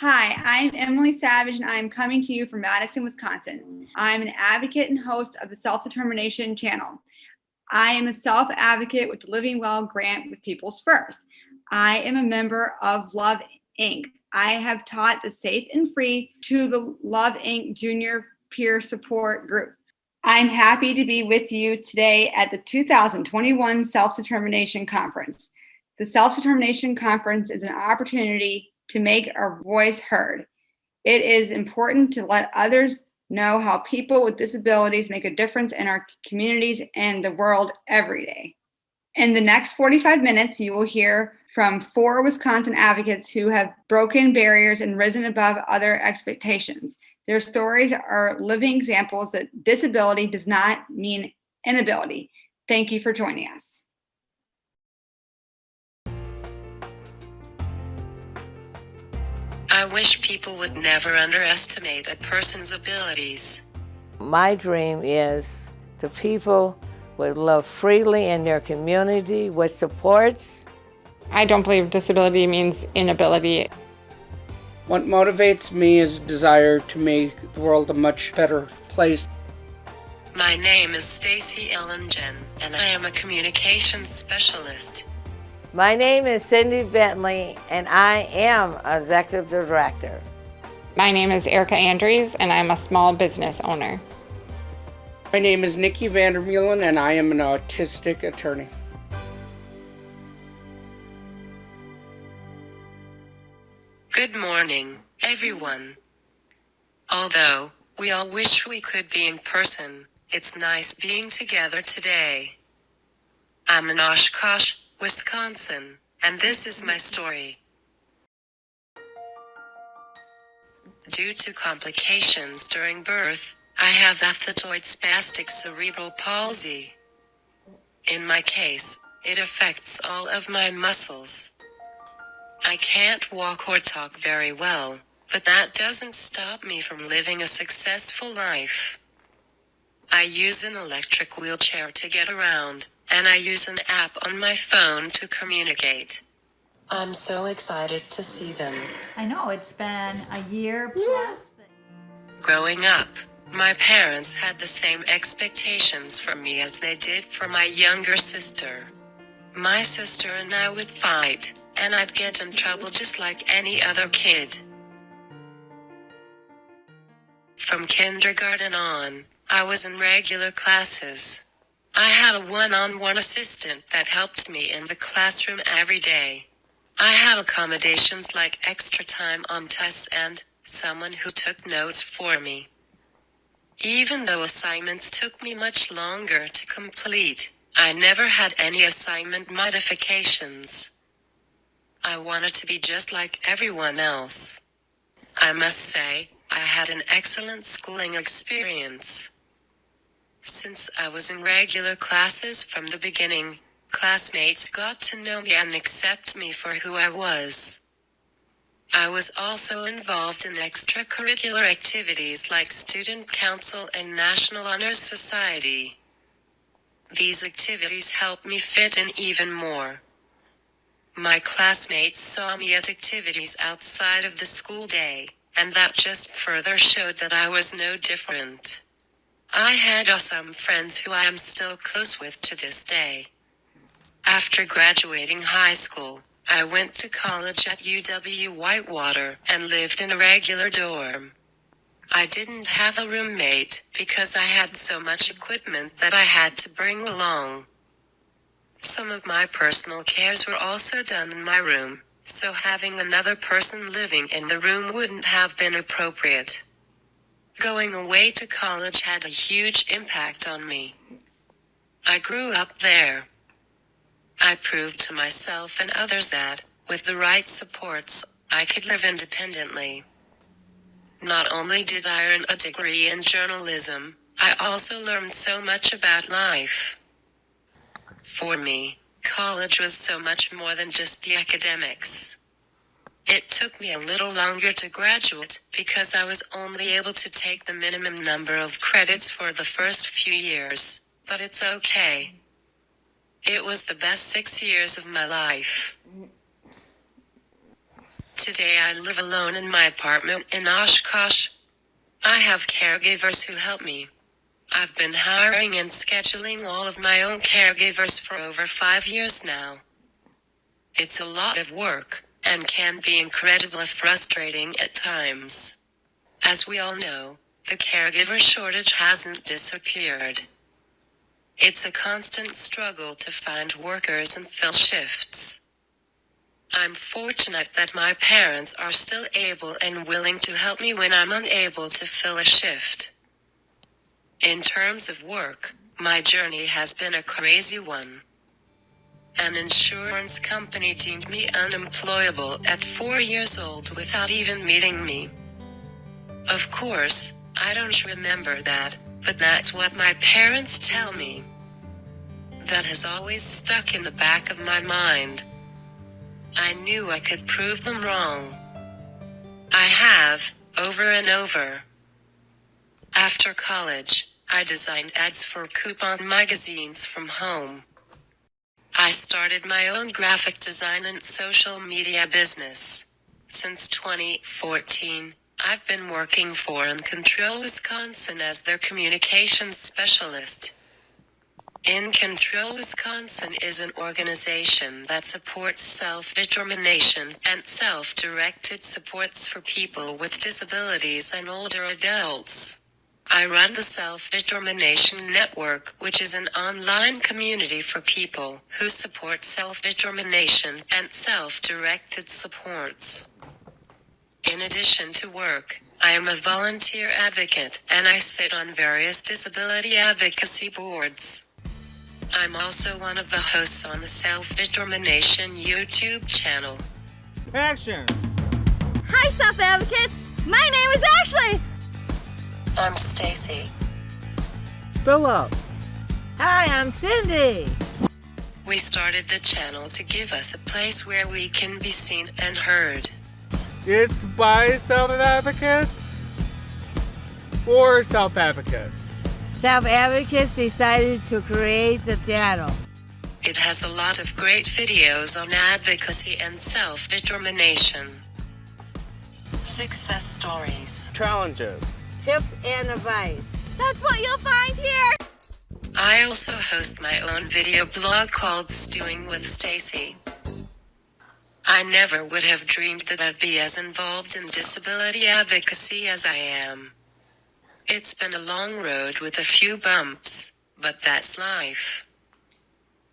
Hi, I'm Emily Savage, and I'm coming to you from Madison, Wisconsin. I'm an advocate and host of the Self-Determination channel. I am a self-advocate with the Living Well grant with People's First. I am a member of Love Inc. I have taught the Safe and Free to the Love Inc. Junior Peer Support Group. I'm happy to be with you today at the 2021 Self-Determination Conference. The Self-Determination Conference is an opportunity to make our voice heard. It is important to let others know how people with disabilities make a difference in our communities and the world every day. In the next 45 minutes, you will hear from 4 Wisconsin advocates who have broken barriers and risen above other expectations. Their stories are living examples that disability does not mean inability. Thank you for joining us. I wish people would never underestimate a person's abilities. My dream is the people would love freely in their community with supports. I don't believe disability means inability. What motivates me is a desire to make the world a much better place. My name is Stacy Ellingen, and I am a communications specialist. My name is Cindy Bentley, and I am Executive Director. My name is Erica Andrews, and I'm a small business owner. My name is Nikki Vandermeulen, and I am an autistic attorney. Good morning, everyone. Although we all wish we could be in person, it's nice being together today. I'm in Oshkosh, Wisconsin, and this is my story. Due to complications during birth, I have athetoid spastic cerebral palsy. In my case, it affects all of my muscles. I can't walk or talk very well, but that doesn't stop me from living a successful life. I use an electric wheelchair to get around, and I use an app on my phone to communicate. I'm so excited to see them. I know, it's been a year plus. Growing up, my parents had the same expectations for me as they did for my younger sister. My sister and I would fight, and I'd get in trouble just like any other kid. From kindergarten on, I was in regular classes. I had a one-on-one assistant that helped me in the classroom every day. I had accommodations like extra time on tests and someone who took notes for me. Even though assignments took me much longer to complete, I never had any assignment modifications. I wanted to be just like everyone else. I must say, I had an excellent schooling experience. Since I was in regular classes from the beginning, classmates got to know me and accept me for who I was. I was also involved in extracurricular activities like Student Council and National Honor Society. These activities helped me fit in even more. My classmates saw me at activities outside of the school day, and that just further showed that I was no different. I had awesome friends who I am still close with to this day. After graduating high school, I went to college at UW-Whitewater and lived in a regular dorm. I didn't have a roommate because I had so much equipment that I had to bring along. Some of my personal cares were also done in my room, so having another person living in the room wouldn't have been appropriate. Going away to college had a huge impact on me. I grew up there. I proved to myself and others that, with the right supports, I could live independently. Not only did I earn a degree in journalism, I also learned so much about life. For me, college was so much more than just the academics. It took me a little longer to graduate because I was only able to take the minimum number of credits for the first few years, but it's okay. It was the best 6 years of my life. Today I live alone in my apartment in Oshkosh. I have caregivers who help me. I've been hiring and scheduling all of my own caregivers for over 5 years now. It's a lot of work, and can be incredibly frustrating at times. As we all know, the caregiver shortage hasn't disappeared. It's a constant struggle to find workers and fill shifts. I'm fortunate that my parents are still able and willing to help me when I'm unable to fill a shift. In terms of work, my journey has been a crazy one. An insurance company deemed me unemployable at 4 years old without even meeting me. Of course, I don't remember that, but that's what my parents tell me. That has always stuck in the back of my mind. I knew I could prove them wrong. I have, over and over. After college, I designed ads for coupon magazines from home. I started my own graphic design and social media business. Since 2014, I've been working for Control Wisconsin as their communications specialist. Control Wisconsin is an organization that supports self-determination and self-directed supports for people with disabilities and older adults. I run the Self-Determination Network, which is an online community for people who support self-determination and self-directed supports. In addition to work, I am a volunteer advocate, and I sit on various disability advocacy boards. I'm also one of the hosts on the Self-Determination YouTube channel. Action! Hi, self-advocates! My name is Ashley! I'm Stacy. Philip! Hi, I'm Cindy. We started the channel to give us a place where we can be seen and heard. It's by self-advocates or self-advocates? Self-advocates decided to create the channel. It has a lot of great videos on advocacy and self-determination. Success stories. Challenges. Tips and advice. That's what you'll find here! I also host my own video blog called Stewing with Stacy. I never would have dreamed that I'd be as involved in disability advocacy as I am. It's been a long road with a few bumps, but that's life.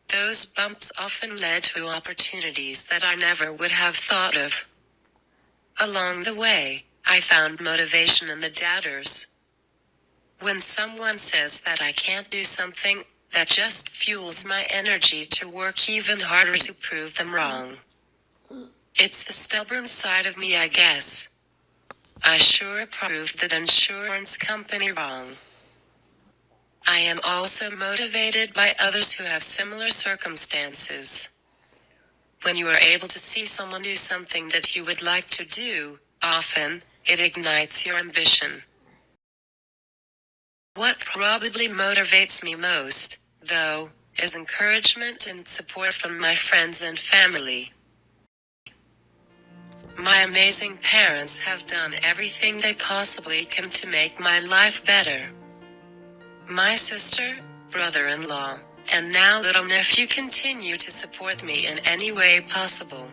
Those bumps often led to opportunities that I never would have thought of. Along the way, I found motivation in the doubters. When someone says that I can't do something, that just fuels my energy to work even harder to prove them wrong. It's the stubborn side of me, I guess. I sure proved that insurance company wrong. I am also motivated by others who have similar circumstances. When you are able to see someone do something that you would like to do, often, it ignites your ambition. What probably motivates me most, though, is encouragement and support from my friends and family. My amazing parents have done everything they possibly can to make my life better. My sister, brother-in-law, and now little nephew continue to support me in any way possible.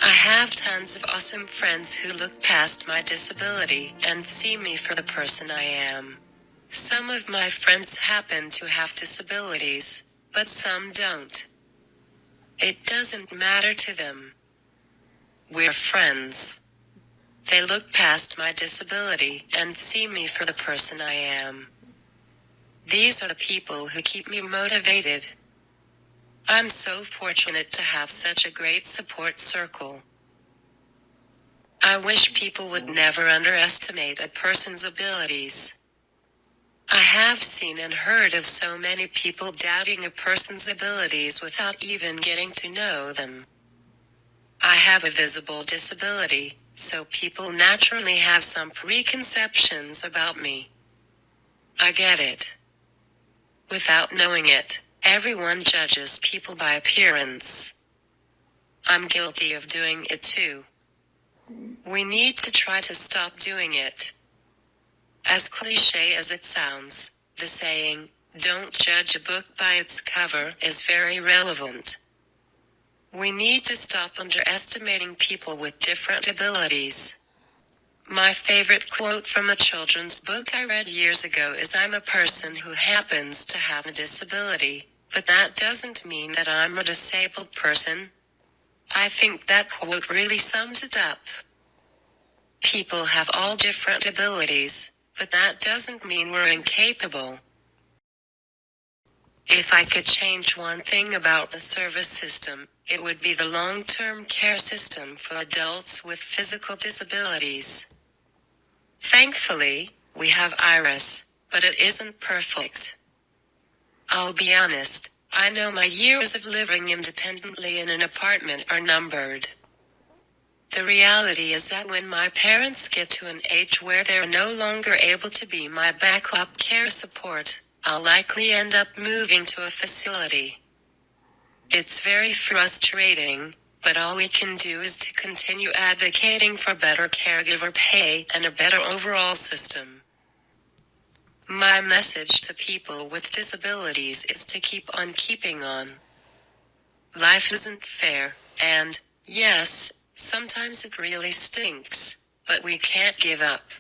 I have tons of awesome friends who look past my disability and see me for the person I am. Some of my friends happen to have disabilities, but some don't. It doesn't matter to them. We're friends. They look past my disability and see me for the person I am. These are the people who keep me motivated. I'm so fortunate to have such a great support circle. I wish people would never underestimate a person's abilities. I have seen and heard of so many people doubting a person's abilities without even getting to know them. I have a visible disability, so people naturally have some preconceptions about me. I get it. Without knowing it, everyone judges people by appearance. I'm guilty of doing it too. We need to try to stop doing it. As cliche as it sounds, the saying, "Don't judge a book by its cover," is very relevant. We need to stop underestimating people with different abilities. My favorite quote from a children's book I read years ago is, "I'm a person who happens to have a disability, but that doesn't mean that I'm a disabled person." I think that quote really sums it up. People have all different abilities, but that doesn't mean we're incapable. If I could change one thing about the service system, it would be the long-term care system for adults with physical disabilities. Thankfully, we have Iris, but it isn't perfect. I'll be honest, I know my years of living independently in an apartment are numbered. The reality is that when my parents get to an age where they're no longer able to be my backup care support, I'll likely end up moving to a facility. It's very frustrating, but all we can do is to continue advocating for better caregiver pay and a better overall system. My message to people with disabilities is to keep on keeping on. Life isn't fair, and, yes, sometimes it really stinks, but we can't give up.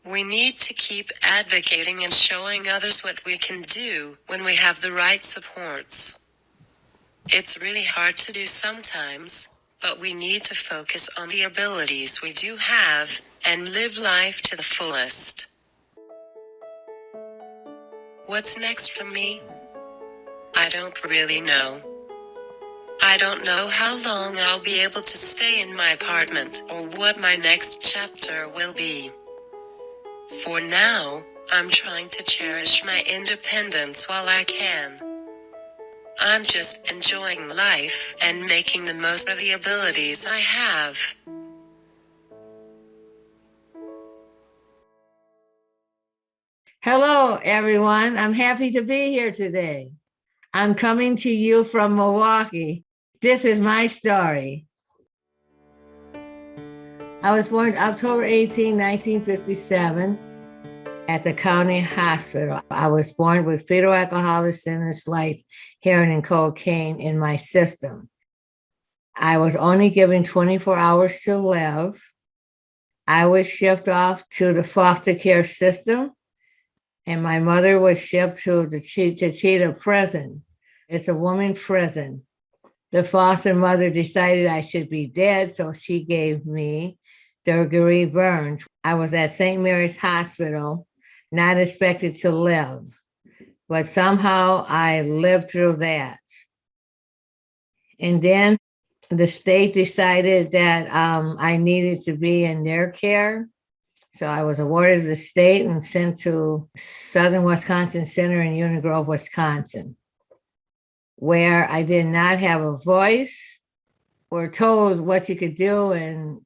We need to keep advocating and showing others what we can do when we have the right supports. It's really hard to do sometimes, but we need to focus on the abilities we do have and live life to the fullest. What's next for me? I don't really know. I don't know how long I'll be able to stay in my apartment or what my next chapter will be. For now, I'm trying to cherish my independence while I can. I'm just enjoying life and making the most of the abilities I have. Hello, everyone. I'm happy to be here today. I'm coming to you from Milwaukee. This is my story. I was born October 18, 1957, at the county hospital. I was born with fetal alcoholism and slight heroin and cocaine in my system. I was only given 24 hours to live. I was shipped off to the foster care system, and my mother was shipped to the Cheetah prison. It's a woman prison. The foster mother decided I should be dead, so she gave me third-degree burns. I was at St. Mary's Hospital, not expected to live, but somehow I lived through that. And then the state decided that I needed to be in their care. So I was awarded the state and sent to Southern Wisconsin Center in Union Grove, Wisconsin, where I did not have a voice or told what you could do, and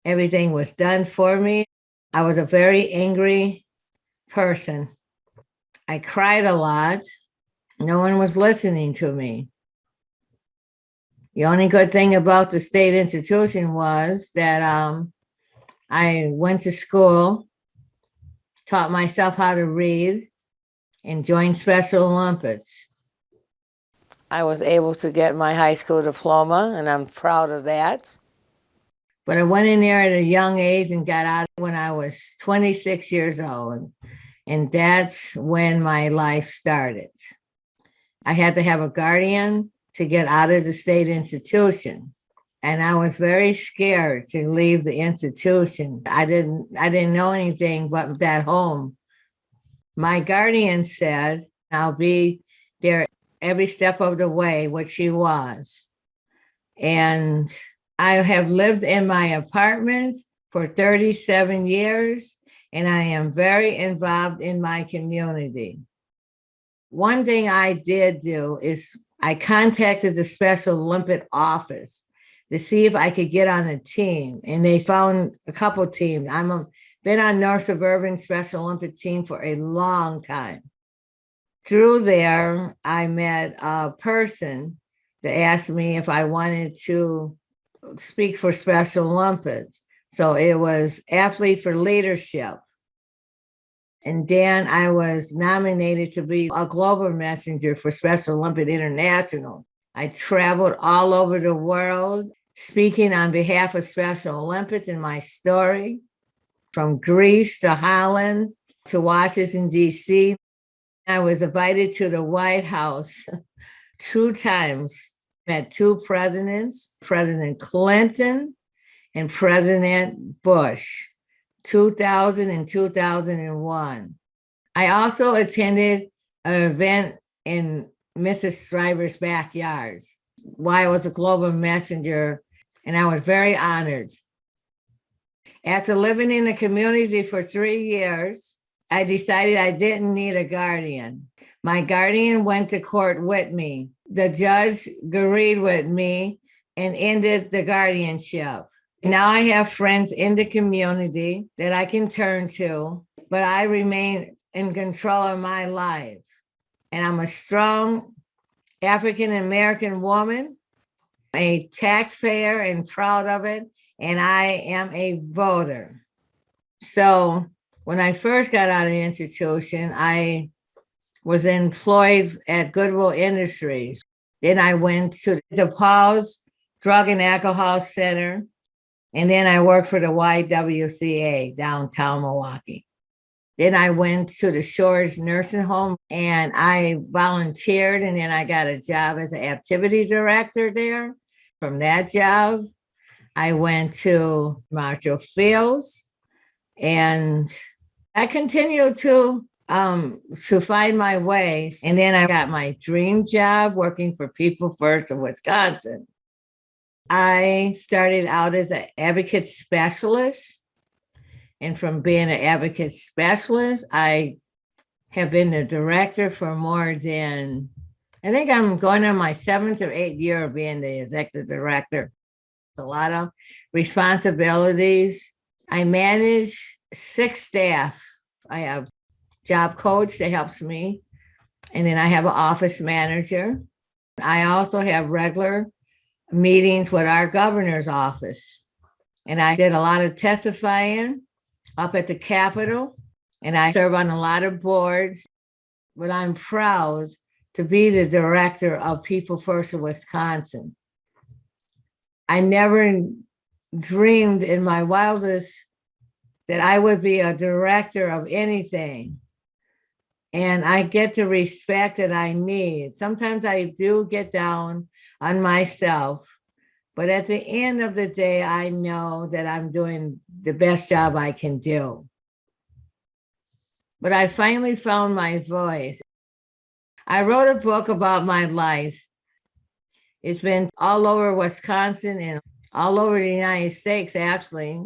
everything was done for me. I was a very angry person. I cried a lot. No one was listening to me. The only good thing about the state institution was that I went to school, taught myself how to read, and joined Special Olympics. I was able to get my high school diploma, and I'm proud of that. But I went in there at a young age and got out when I was 26 years old. And that's when my life started. I had to have a guardian to get out of the state institution. And I was very scared to leave the institution. I didn't know anything but that home. My guardian said, I'll be there every step of the way, which she was. And I have lived in my apartment for 37 years, and I am very involved in my community. One thing I did do is I contacted the Special Olympic office to see if I could get on a team, and they found a couple teams. Been on North Suburban Special Olympic team for a long time. Through there, I met a person that asked me if I wanted to speak for Special Olympics. So it was Athlete for Leadership. And then I was nominated to be a global messenger for Special Olympic International. I traveled all over the world speaking on behalf of Special Olympics in my story, from Greece to Holland to Washington, D.C. I was invited to the White House 2 times, met 2 presidents, President Clinton and President Bush, 2000 and 2001. I also attended an event in Mrs. Stryver's backyard while I was a global messenger, and I was very honored. After living in the community for 3 years, I decided I didn't need a guardian. My guardian went to court with me. The judge agreed with me and ended the guardianship. Now I have friends in the community that I can turn to, but I remain in control of my life. And I'm a strong African American woman, a taxpayer and proud of it, and I am a voter. So when I first got out of the institution, I was employed at Goodwill Industries. Then I went to DePaul's Drug and Alcohol Center, and then I worked for the YWCA downtown Milwaukee. Then I went to the Shores Nursing Home and I volunteered, and then I got a job as an activity director there. From that job, I went to Marshall Fields, and I continued to find my way. And then I got my dream job working for People First of Wisconsin. I started out as an advocate specialist. And from being an advocate specialist, I have been the director for more than, I think I'm going on my 7th or 8th year of being the executive director. It's a lot of responsibilities. I manage 6 staff. I have a job coach that helps me. And then I have an office manager. I also have regular meetings with our governor's office. And I did a lot of testifying up at the Capitol, and I serve on a lot of boards, but I'm proud to be the director of People First of Wisconsin. I never dreamed in my wildest that I would be a director of anything. And I get the respect that I need. Sometimes I do get down on myself, but at the end of the day, I know that I'm doing the best job I can do. But I finally found my voice. I wrote a book about my life. It's been all over Wisconsin and all over the United States, actually.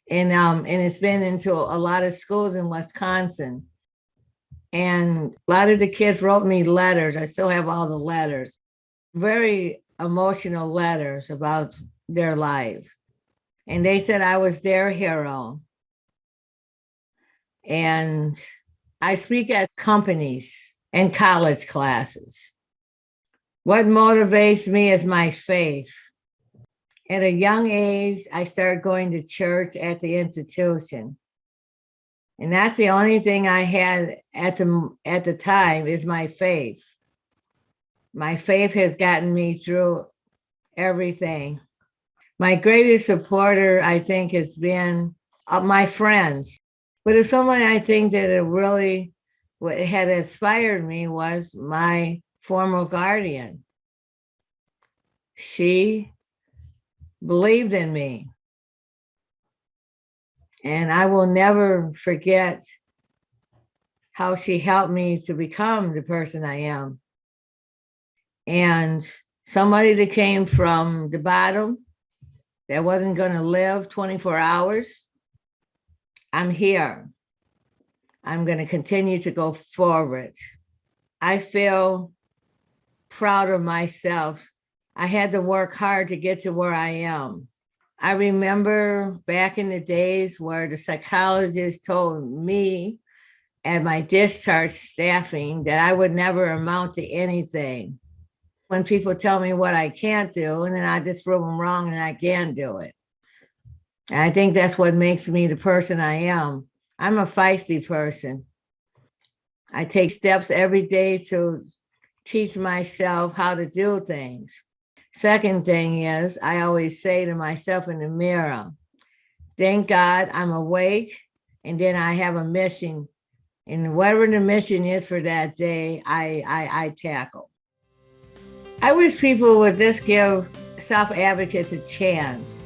And it's been into a lot of schools in Wisconsin. And a lot of the kids wrote me letters. I still have all the letters. Very emotional letters about their life. And they said I was their hero. And I speak at companies and college classes. What motivates me is my faith. At a young age, I started going to church at the institution. And that's the only thing I had at the time is my faith. My faith has gotten me through everything. My greatest supporter, I think, has been my friends. But if someone I think that it really had inspired me was my former guardian. She believed in me. And I will never forget how she helped me to become the person I am. And somebody that came from the bottom, that wasn't going to live 24 hours, I'm here. I'm going to continue to go forward. I feel proud of myself. I had to work hard to get to where I am. I remember back in the days where the psychologist told me at my discharge staffing that I would never amount to anything. when people tell me what I can't do, and then I just prove them wrong and I can do it. And I think that's what makes me the person I am. I'm a feisty person. I take steps every day to teach myself how to do things. Second thing is, I always say to myself in the mirror, thank God I'm awake, and then I have a mission. And whatever the mission is for that day, I tackle. I wish people would just give self-advocates a chance.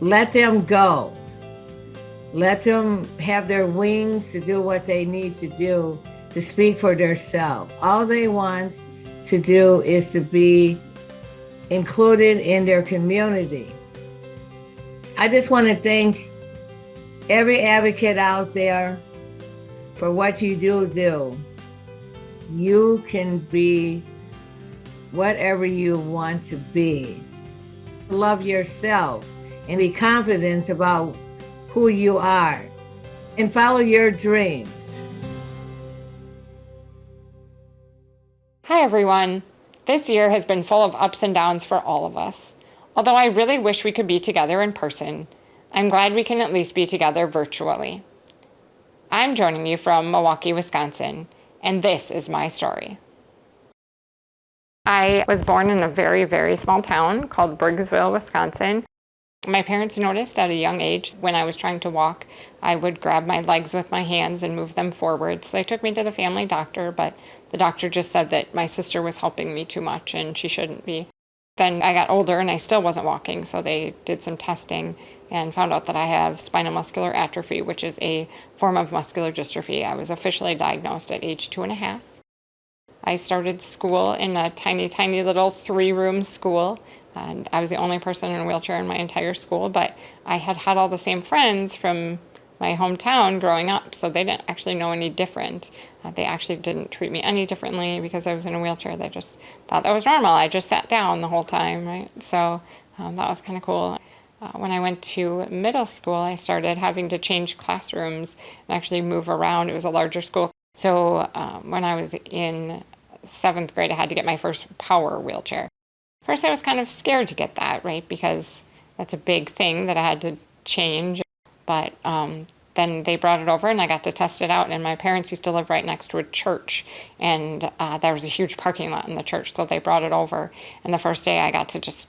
Let them go. Let them have their wings to do what they need to do to speak for themselves. All they want to do is to be included in their community. I just want to thank every advocate out there for what you do. You can be whatever you want to be. Love yourself and be confident about who you are and follow your dreams. Hi, everyone. This year has been full of ups and downs for all of us. Although I really wish we could be together in person, I'm glad we can at least be together virtually. I'm joining you from Milwaukee, Wisconsin, and this is my story. I was born in a very, very small town called Briggsville, Wisconsin. My parents noticed at a young age when I was trying to walk, I would grab my legs with my hands and move them forward. So they took me to the family doctor, but the doctor just said that my sister was helping me too much and she shouldn't be. Then I got older and I still wasn't walking, so they did some testing and found out that I have spinal muscular atrophy, which is a form of muscular dystrophy. I was officially diagnosed at age 2.5. I started school in a tiny, tiny little 3-room school. And I was the only person in a wheelchair in my entire school, but I had had all the same friends from my hometown growing up, so they didn't actually know any different. They actually didn't treat me any differently because I was in a wheelchair. They just thought that was normal. I just sat down the whole time, right? So that was kind of cool. When I went to middle school, I started having to change classrooms and actually move around. It was a larger school. So when I was in 7th grade, I had to get my first power wheelchair. First, I was kind of scared to get that, right? Because that's a big thing that I had to change. But then they brought it over and I got to test it out. And my parents used to live right next to a church. And there was a huge parking lot in the church. So they brought it over. And the first day I got to just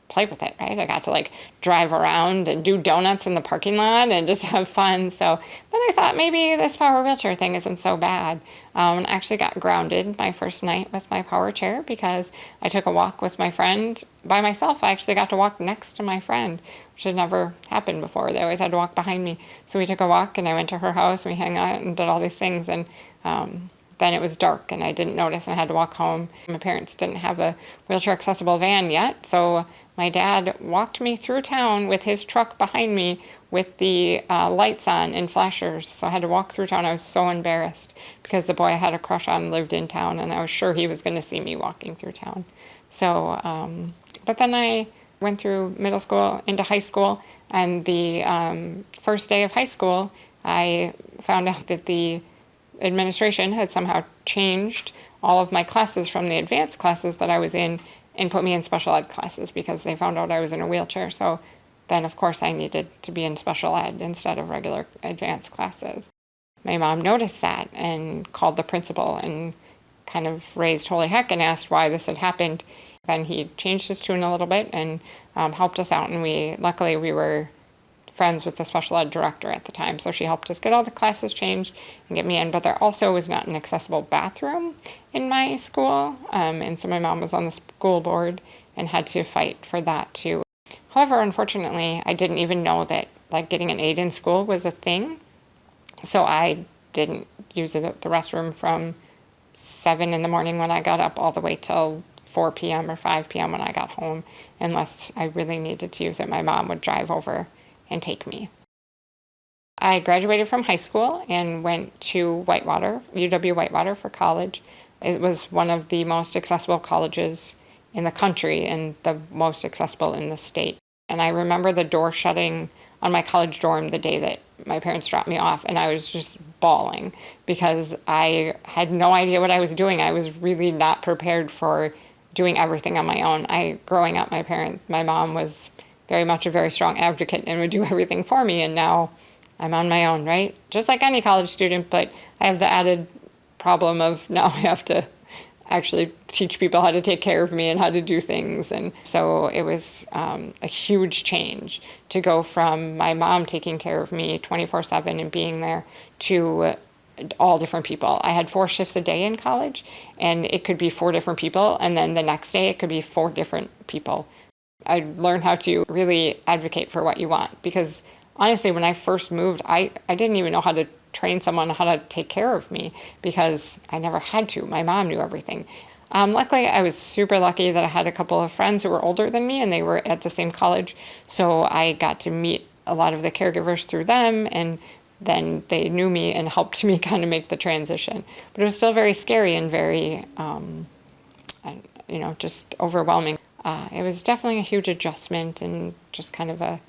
play with it, right? I got to like drive around and do donuts in the parking lot and just have fun. So then I thought maybe this power wheelchair thing isn't so bad. I actually got grounded my first night with my power chair because I took a walk with my friend by myself. I actually got to walk next to my friend, which had never happened before. They always had to walk behind me. So we took a walk and I went to her house and we hung out and did all these things. And then it was dark and I didn't notice and I had to walk home. My parents didn't have a wheelchair accessible van yet, so my dad walked me through town with his truck behind me with the lights on and flashers. So I had to walk through town. I was so embarrassed because the boy I had a crush on lived in town and I was sure he was going to see me walking through town. So, but then I went through middle school into high school, and the first day of high school, I found out that the administration had somehow changed all of my classes from the advanced classes that I was in and put me in special ed classes because they found out I was in a wheelchair. So then, of course, I needed to be in special ed instead of regular advanced classes. My mom noticed that and called the principal and kind of raised holy heck and asked why this had happened. Then he changed his tune a little bit and helped us out. And luckily we were friends with the special ed director at the time. So she helped us get all the classes changed and get me in. But there also was not an accessible bathroom in my school. And so my mom was on the school board and had to fight for that too. However, unfortunately, I didn't even know that like getting an aid in school was a thing. So I didn't use the restroom from 7 in the morning when I got up all the way till 4 p.m. or 5 p.m. when I got home, unless I really needed to use it. My mom would drive over and take me. I graduated from high school and went to Whitewater, UW-Whitewater for college. It was one of the most accessible colleges in the country and the most accessible in the state. And I remember the door shutting on my college dorm the day that my parents dropped me off, and I was just bawling because I had no idea what I was doing. I was really not prepared for doing everything on my own. Growing up, my mom was very much a very strong advocate and would do everything for me, and now I'm on my own, right? Just like any college student, but I have the added problem of now I have to actually teach people how to take care of me and how to do things. And so it was a huge change to go from my mom taking care of me 24/7 and being there to all different people. I had 4 shifts a day in college, and it could be 4 different people, and then the next day it could be 4 different people. I learned how to really advocate for what you want, because honestly, when I first moved, I didn't even know how to train someone how to take care of me because I never had to. My mom knew everything. Luckily, I was super lucky that I had a couple of friends who were older than me, and they were at the same college, so I got to meet a lot of the caregivers through them, and then they knew me and helped me kind of make the transition. But it was still very scary and very, just overwhelming. It was definitely a huge adjustment and just kind of a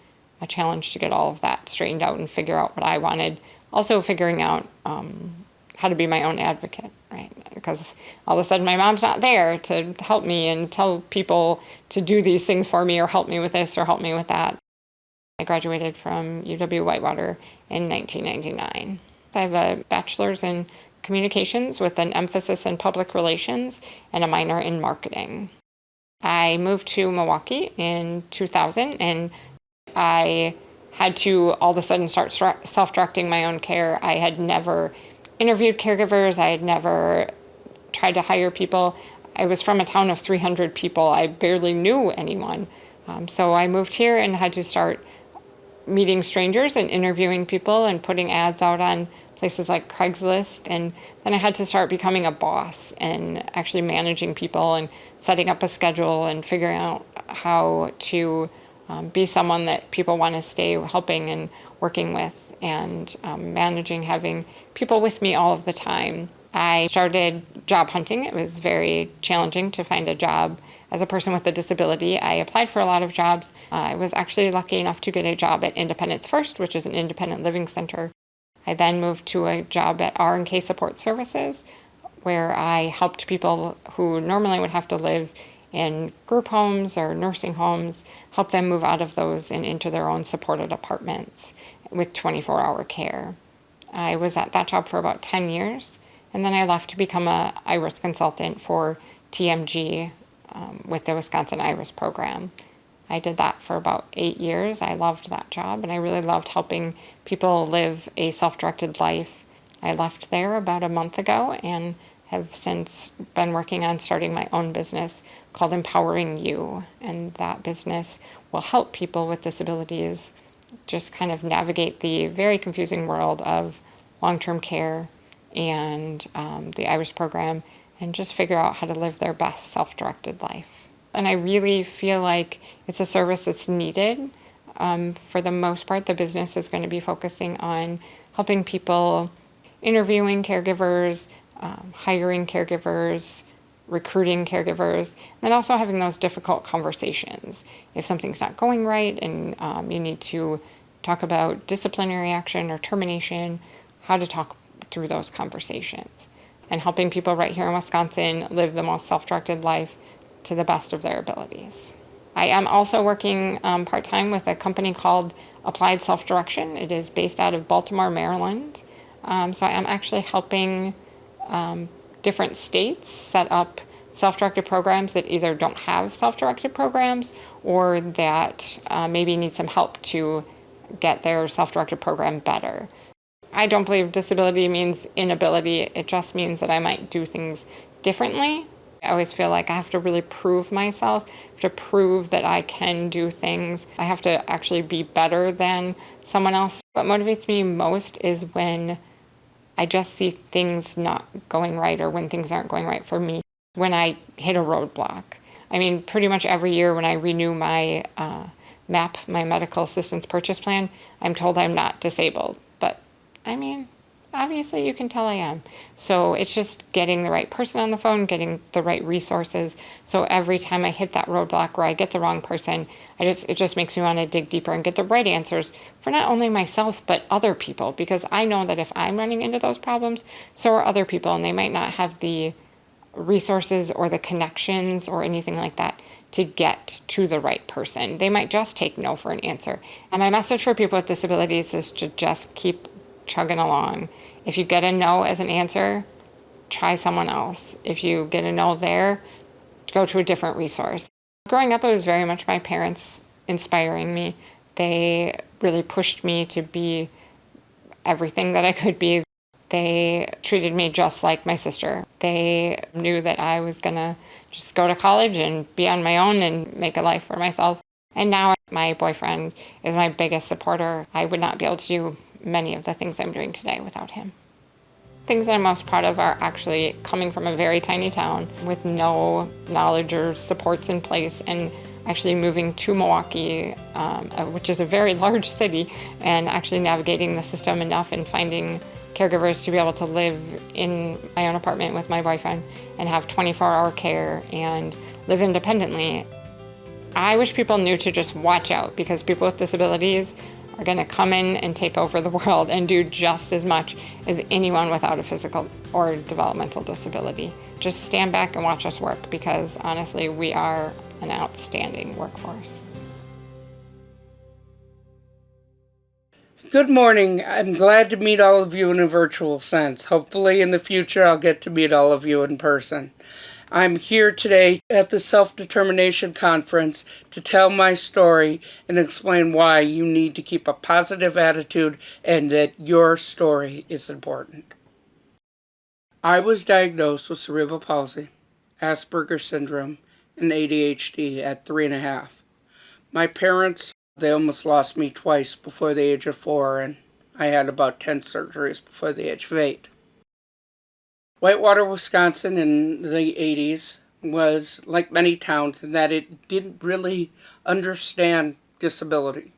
challenge to get all of that straightened out and figure out what I wanted. Also figuring out how to be my own advocate, right? Because all of a sudden my mom's not there to help me and tell people to do these things for me or help me with this or help me with that. I graduated from UW-Whitewater in 1999. I have a bachelor's in communications with an emphasis in public relations and a minor in marketing. I moved to Milwaukee in 2000, and I had to all of a sudden start self-directing my own care. I had never interviewed caregivers. I had never tried to hire people. I was from a town of 300 people. I barely knew anyone. So I moved here and had to start meeting strangers and interviewing people and putting ads out on places like Craigslist. And then I had to start becoming a boss and actually managing people and setting up a schedule and figuring out how to be someone that people want to stay helping and working with, and managing having people with me all of the time. I started job hunting. It was very challenging to find a job as a person with a disability. I applied for a lot of jobs. I was actually lucky enough to get a job at Independence First, which is an independent living center. I then moved to a job at R&K Support Services, where I helped people who normally would have to live in group homes or nursing homes, help them move out of those and into their own supported apartments with 24-hour care. I was at that job for about 10 years, and then I left to become a IRIS consultant for TMG with the Wisconsin IRIS program. I did that for about 8 years. I loved that job, and I really loved helping people live a self-directed life. I left there about a month ago and have since been working on starting my own business called Empowering You, and that business will help people with disabilities just kind of navigate the very confusing world of long-term care and the IRIS program, and just figure out how to live their best self-directed life. And I really feel like it's a service that's needed. For the most part, the business is going to be focusing on helping people, interviewing caregivers, hiring caregivers, recruiting caregivers, and also having those difficult conversations. If something's not going right and you need to talk about disciplinary action or termination, how to talk through those conversations, and helping people right here in Wisconsin live the most self-directed life to the best of their abilities. I am also working part-time with a company called Applied Self-Direction. It is based out of Baltimore, Maryland. So I am actually helping different states set up self-directed programs that either don't have self-directed programs or that maybe need some help to get their self-directed program better. I don't believe disability means inability. It just means that I might do things differently. I always feel like I have to really prove myself. I have to prove that I can do things. I have to actually be better than someone else. What motivates me most is when I just see things not going right, or when things aren't going right for me, when I hit a roadblock. I mean, pretty much every year when I renew my MAP, my medical assistance purchase plan, I'm told I'm not disabled. But I mean, Obviously, you can tell I am. So it's just getting the right person on the phone, getting the right resources. So every time I hit that roadblock where I get the wrong person, it just makes me want to dig deeper and get the right answers for not only myself, but other people. Because I know that if I'm running into those problems, so are other people, and they might not have the resources or the connections or anything like that to get to the right person. They might just take no for an answer. And my message for people with disabilities is to just keep chugging along. If you get a no as an answer, try someone else. If you get a no there, go to a different resource. Growing up, it was very much my parents inspiring me. They really pushed me to be everything that I could be. They treated me just like my sister. They knew that I was gonna just go to college and be on my own and make a life for myself. And now my boyfriend is my biggest supporter. I would not be able to do many of the things I'm doing today without him. Things that I'm most proud of are actually coming from a very tiny town with no knowledge or supports in place, and actually moving to Milwaukee, which is a very large city, and actually navigating the system enough and finding caregivers to be able to live in my own apartment with my boyfriend and have 24-hour care and live independently. I wish people knew to just watch out, because people with disabilities are going to come in and take over the world and do just as much as anyone without a physical or developmental disability. Just stand back and watch us work, because honestly, we are an outstanding workforce. Good morning. I'm glad to meet all of you in a virtual sense. Hopefully in the future I'll get to meet all of you in person. I'm here today at the Self-Determination Conference to tell my story and explain why you need to keep a positive attitude and that your story is important. I was diagnosed with cerebral palsy, Asperger's syndrome, and ADHD at 3.5. My parents, they almost lost me twice before the age of 4, and I had about 10 surgeries before the age of 8. Whitewater, Wisconsin in the 80s was like many towns in that it didn't really understand disability.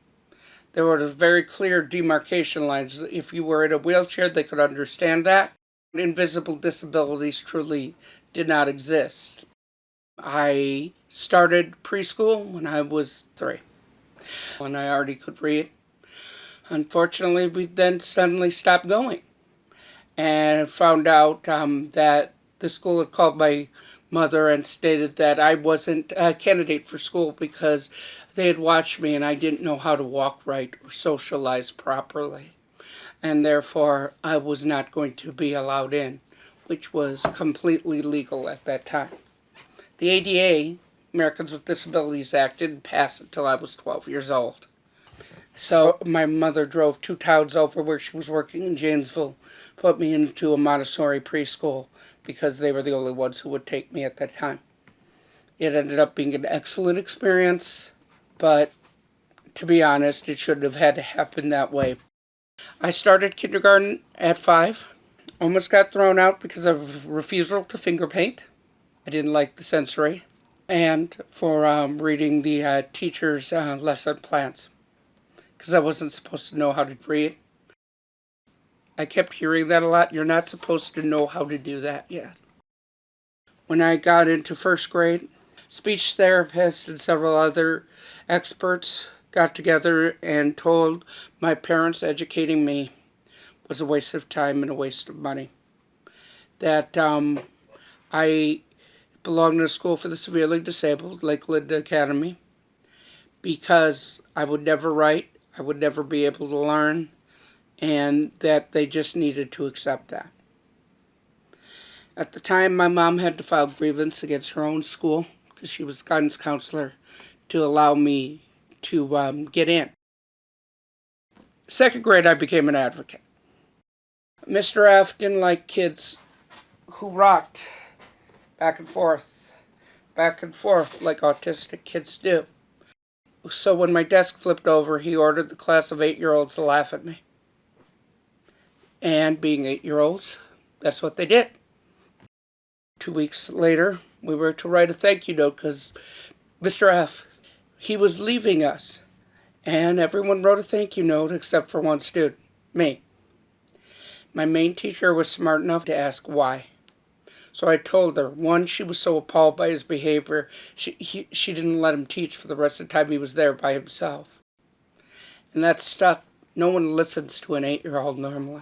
There were very clear demarcation lines. If you were in a wheelchair, they could understand that. Invisible disabilities truly did not exist. I started preschool when I was 3, when I already could read. Unfortunately, we then suddenly stopped going, and found out that the school had called my mother and stated that I wasn't a candidate for school because they had watched me and I didn't know how to walk right or socialize properly, and therefore I was not going to be allowed in, which was completely legal at that time. The ADA, Americans with Disabilities Act, didn't pass until I was 12 years old. So my mother drove 2 towns over where she was working in Janesville, put me into a Montessori preschool because they were the only ones who would take me at that time. It ended up being an excellent experience, but to be honest, it shouldn't have had to happen that way. I started kindergarten at 5. Almost got thrown out because of refusal to finger paint. I didn't like the sensory. And for reading the teacher's lesson plans, because I wasn't supposed to know how to read. I kept hearing that a lot. You're not supposed to know how to do that yet. When I got into 1st grade, speech therapists and several other experts got together and told my parents educating me was a waste of time and a waste of money. That I belonged to a school for the severely disabled, Lakeland Academy, because I would never write, I would never be able to learn, and that they just needed to accept that. At the time, my mom had to file grievance against her own school because she was a guidance counselor to allow me to get in. 2nd grade, I became an advocate. Mr. F didn't like kids who rocked back and forth like autistic kids do. So when my desk flipped over, he ordered the class of 8-year-olds to laugh at me. And being 8-year-olds, that's what they did. 2 weeks later, we were to write a thank you note because Mr. F, he was leaving us. And everyone wrote a thank you note except for one student, me. My main teacher was smart enough to ask why. So I told her, one, she was so appalled by his behavior, she didn't let him teach for the rest of the time he was there by himself. And that stuck. No one listens to an 8-year-old normally.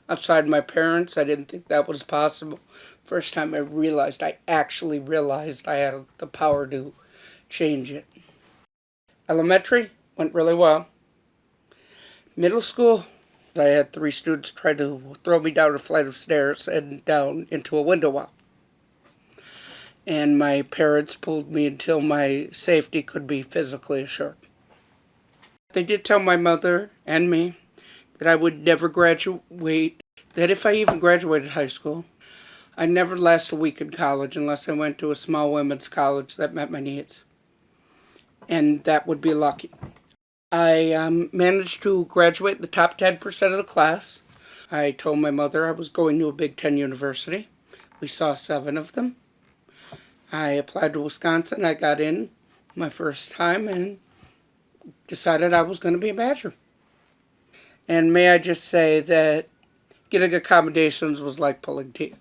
Outside my parents, I didn't think that was possible. First time I actually realized I had the power to change it. Elementary went really well. Middle school, I had 3 students try to throw me down a flight of stairs and down into a window well. And my parents pulled me until my safety could be physically assured. They did tell my mother and me that I would never graduate, that if I even graduated high school, I'd never last a week in college unless I went to a small women's college that met my needs. And that would be lucky. I managed to graduate in the top 10% of the class. I told my mother I was going to a Big Ten university. We saw 7 of them. I applied to Wisconsin. I got in my first time and decided I was going to be a badger. And may I just say that getting accommodations was like pulling teeth.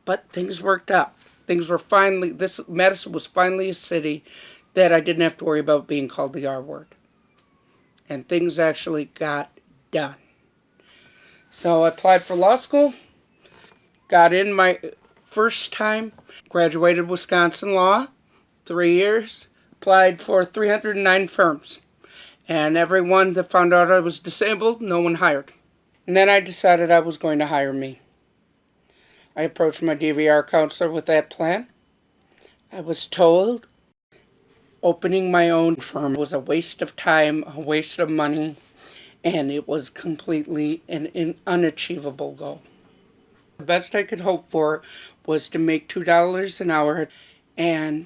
But things worked out. Madison was finally a city that I didn't have to worry about being called the R word. And things actually got done. So I applied for law school, got in my first time, graduated Wisconsin law, 3 years, applied for 309 firms. And everyone that found out I was disabled, no one hired. And then I decided I was going to hire me. I approached my DVR counselor with that plan. I was told opening my own firm was a waste of time, a waste of money, and it was completely an unachievable goal. The best I could hope for was to make $2 an hour, and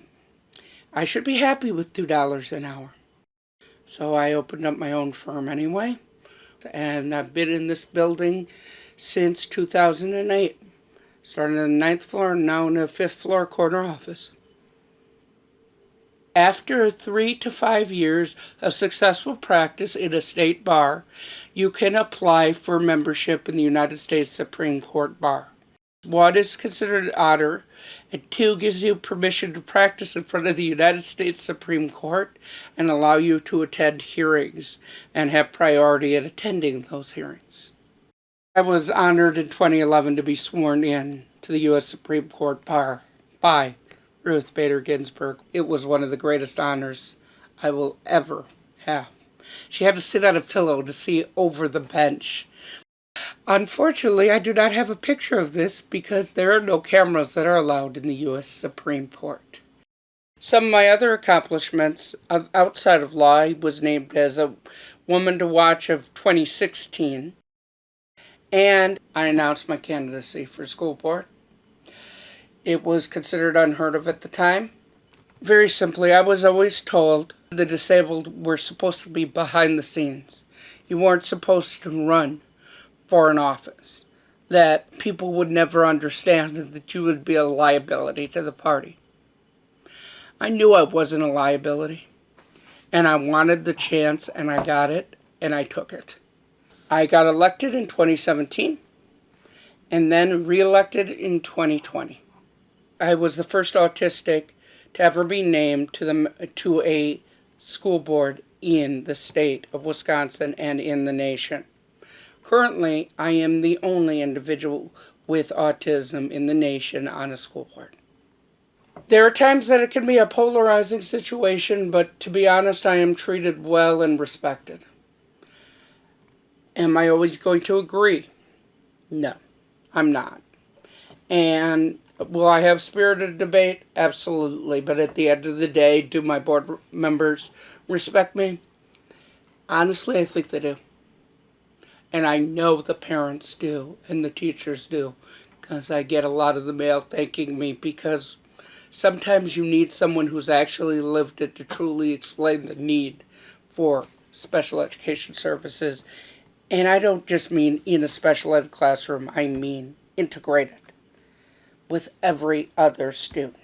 I should be happy with $2 an hour. So I opened up my own firm anyway, and I've been in this building since 2008. Started on the 9th floor and now in the 5th floor corner office. After 3 to 5 years of successful practice in a state bar, you can apply for membership in the United States Supreme Court Bar. 1 is considered an honor, and 2 gives you permission to practice in front of the United States Supreme Court and allow you to attend hearings and have priority in attending those hearings. I was honored in 2011 to be sworn in to the U.S. Supreme Court Bar by Ruth Bader Ginsburg. It was one of the greatest honors I will ever have. She had to sit on a pillow to see over the bench. Unfortunately, I do not have a picture of this because there are no cameras that are allowed in the U.S. Supreme Court. Some of my other accomplishments outside of law, I was named as a Woman to Watch of 2016, and I announced my candidacy for school board. It was considered unheard of at the time. Very simply, I was always told the disabled were supposed to be behind the scenes. You weren't supposed to run for an office, that people would never understand and that you would be a liability to the party. I knew I wasn't a liability, and I wanted the chance, and I got it, and I took it. I got elected in 2017, and then re-elected in 2020. I was the first autistic to ever be named to a school board in the state of Wisconsin and in the nation. Currently, I am the only individual with autism in the nation on a school board. There are times that it can be a polarizing situation, but to be honest, I am treated well and respected. Am I always going to agree? No, I'm not. And will I have spirited debate? Absolutely. But at the end of the day, do my board members respect me? Honestly, I think they do. And I know the parents do and the teachers do, because I get a lot of the mail thanking me, because sometimes you need someone who's actually lived it to truly explain the need for special education services. And I don't just mean in a special ed classroom, I mean integrated with every other student.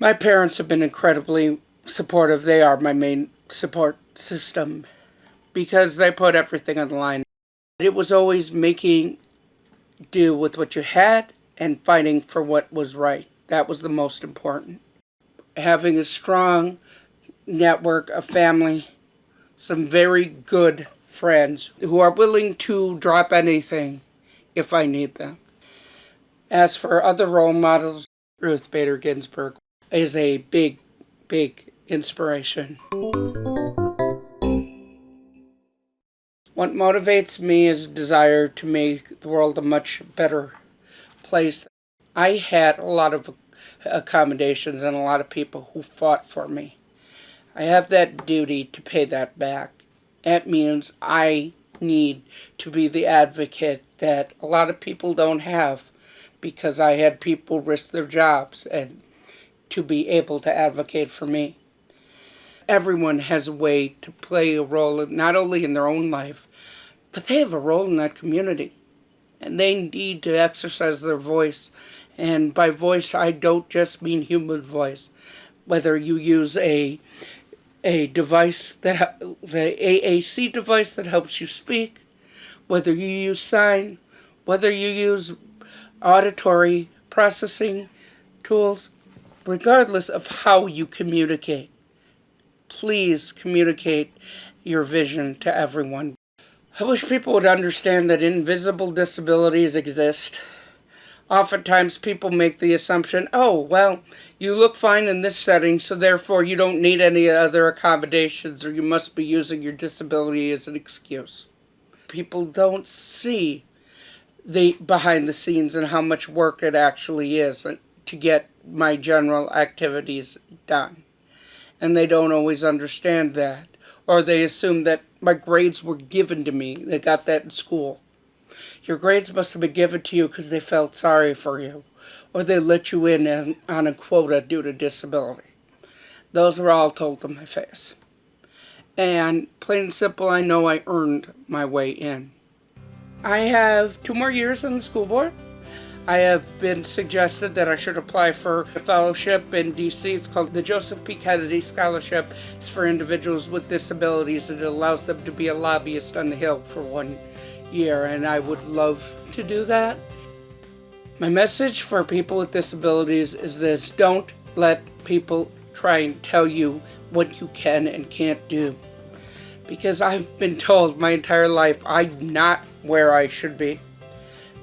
My parents have been incredibly supportive. They are my main support system. because they put everything on the line. It was always making do with what you had and fighting for what was right. That was the most important. Having a strong network of family, some very good friends who are willing to drop anything if I need them. As for other role models, Ruth Bader Ginsburg is a big, big inspiration. What motivates me is a desire to make the world a much better place. I had a lot of accommodations and a lot of people who fought for me. I have that duty to pay that back. That means I need to be the advocate that a lot of people don't have, because I had people risk their jobs and to be able to advocate for me. Everyone has a way to play a role, not only in their own life, but they have a role in that community. And they need to exercise their voice. And by voice, I don't just mean human voice. Whether you use a device, the AAC device that helps you speak, whether you use sign, whether you use auditory processing tools, regardless of how you communicate, please communicate your vision to everyone. I wish people would understand that invisible disabilities exist. Oftentimes people make the assumption, oh, well, you look fine in this setting, so therefore you don't need any other accommodations, or you must be using your disability as an excuse. People don't see the behind the scenes and how much work it actually is to get my general activities done. And they don't always understand that. Or they assume that my grades were given to me. They got that in school. Your grades must have been given to you because they felt sorry for you. Or they let you in on a quota due to disability. Those were all told to my face. And plain and simple, I know I earned my way in. I have 2 more years on the school board. I have been suggested that I should apply for a fellowship in DC. It's called the Joseph P. Kennedy Scholarship. It's for individuals with disabilities. It allows them to be a lobbyist on the Hill for 1 year, and I would love to do that. My message for people with disabilities is this: don't let people try and tell you what you can and can't do. Because I've been told my entire life I'm not where I should be,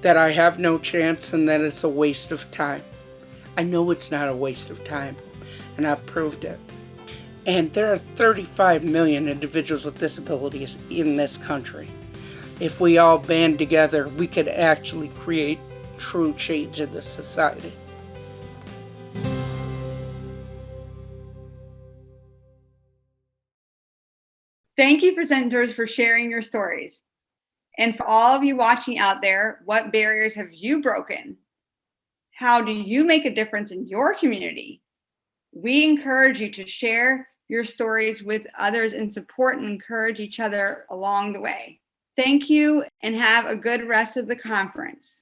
that I have no chance, and that it's a waste of time. I know it's not a waste of time, and I've proved it. And there are 35 million individuals with disabilities in this country. If we all band together, we could actually create true change in this society. Thank you, presenters, for sharing your stories. And for all of you watching out there, what barriers have you broken? How do you make a difference in your community? We encourage you to share your stories with others and support and encourage each other along the way. Thank you, and have a good rest of the conference.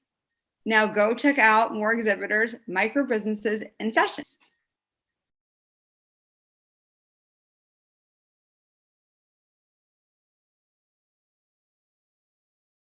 Now go check out more exhibitors, micro businesses, and sessions.